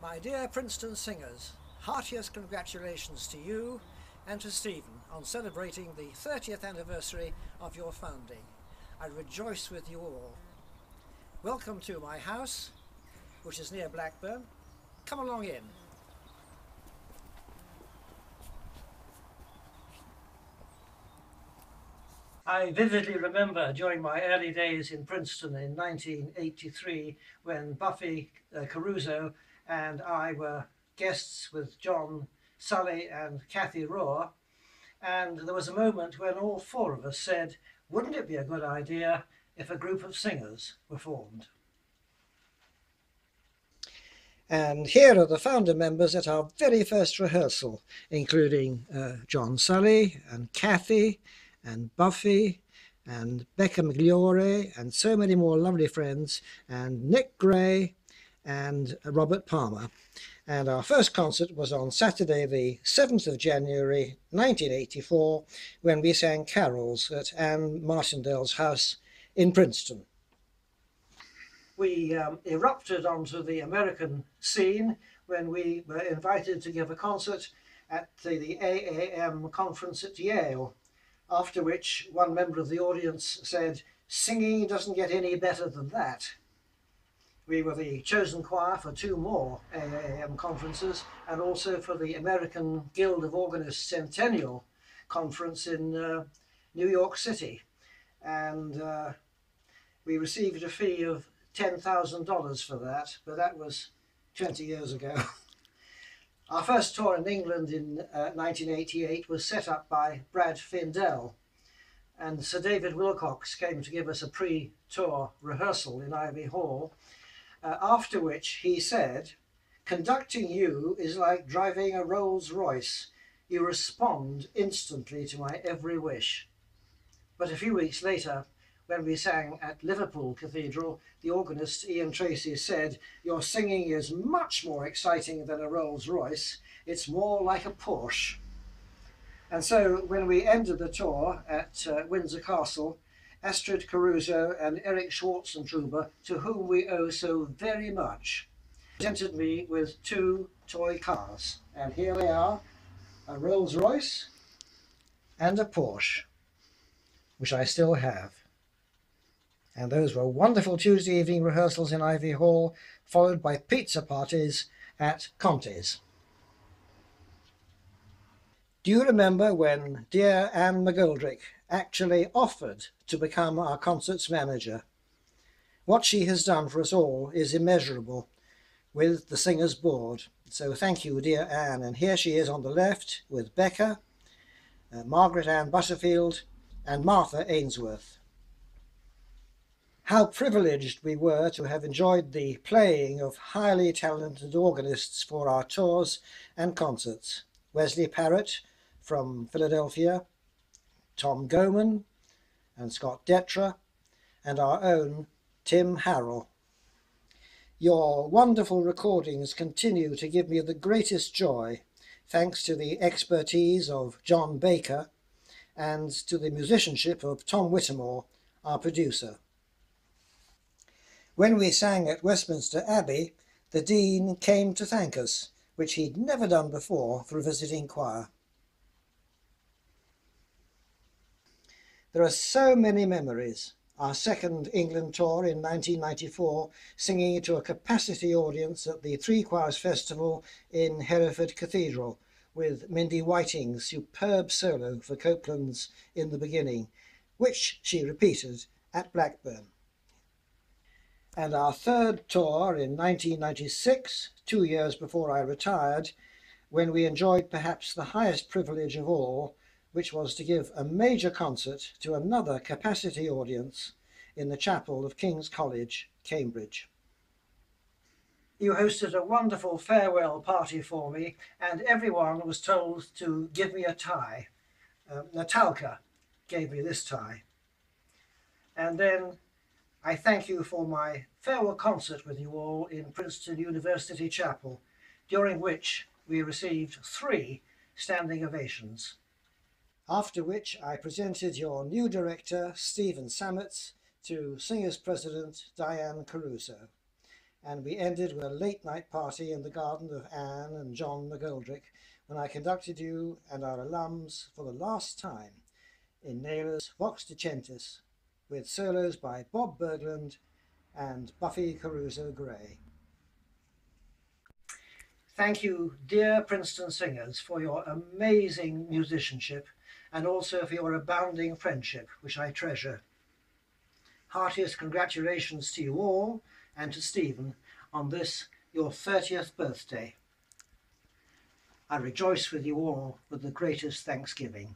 My dear Princeton singers, heartiest congratulations to you and to Stephen on celebrating the 30th anniversary of your founding. I rejoice with you all. Welcome to my house, which is near Blackburn. Come along in. I vividly remember during my early days in Princeton in 1983 when Buffy Caruso and I were guests with John Sully and Kathy Rohr, and there was a moment when all four of us said, wouldn't it be a good idea if a group of singers were formed? And here are the founder members at our very first rehearsal, including John Sully and Kathy and Buffy and Becca Migliore and so many more lovely friends, and Nick Gray and Robert Palmer. And our first concert was on Saturday the 7th of January 1984 when we sang carols at Anne Martindale's house in Princeton. We erupted onto the American scene when we were invited to give a concert at the AAM conference at Yale, after which one member of the audience said, "Singing doesn't get any better than that." We were the chosen choir for two more AAM conferences and also for the American Guild of Organists Centennial Conference in New York City. And we received a fee of $10,000 for that, but that was 20 years ago. Our first tour in England in 1988 was set up by Brad Findell, and Sir David Wilcox came to give us a pre-tour rehearsal in Ivy Hall, after which he said, "Conducting you is like driving a Rolls Royce. You respond instantly to my every wish." But a few weeks later, when we sang at Liverpool Cathedral, the organist Ian Tracy said, "Your singing is much more exciting than a Rolls Royce. It's more like a Porsche." And so when we ended the tour at Windsor Castle, Astrid Caruso and Eric Schwartzentruber, to whom we owe so very much, presented me with two toy cars. And here they are, a Rolls Royce and a Porsche, which I still have. And those were wonderful Tuesday evening rehearsals in Ivy Hall, followed by pizza parties at Conte's. Do you remember when dear Anne McGoldrick actually offered to become our concerts manager? What she has done for us all is immeasurable with the Singers Board. So thank you, dear Anne. And here she is on the left with Becca, Margaret Ann Butterfield, and Martha Ainsworth. How privileged we were to have enjoyed the playing of highly talented organists for our tours and concerts. Wesley Parrott from Philadelphia, Tom Goman and Scott Detra, and our own Tim Harrell. Your wonderful recordings continue to give me the greatest joy, thanks to the expertise of John Baker and to the musicianship of Tom Whittemore, our producer. When we sang at Westminster Abbey, the Dean came to thank us, which he'd never done before for a visiting choir. There are so many memories. Our second England tour in 1994, singing to a capacity audience at the Three Choirs Festival in Hereford Cathedral, with Mindy Whiting's superb solo for Copeland's In the Beginning, which she repeated at Blackburn. And our third tour in 1996, 2 years before I retired, when we enjoyed perhaps the highest privilege of all, which was to give a major concert to another capacity audience in the chapel of King's College, Cambridge. You hosted a wonderful farewell party for me, and everyone was told to give me a tie. Natalka gave me this tie. And then I thank you for my farewell concert with you all in Princeton University Chapel, during which we received 3 standing ovations. After which I presented your new director, Stephen Sametz, to Singers President Diane Caruso. and we ended with a late night party in the garden of Anne and John McGoldrick when I conducted you and our alums for the last time in Naylor's Vox Decentis, with solos by Bob Bergland and Buffy Caruso Gray. Thank you, dear Princeton singers, for your amazing musicianship and also for your abounding friendship, which I treasure. Heartiest congratulations to you all and to Stephen on this, your 30th birthday. I rejoice with you all with the greatest thanksgiving.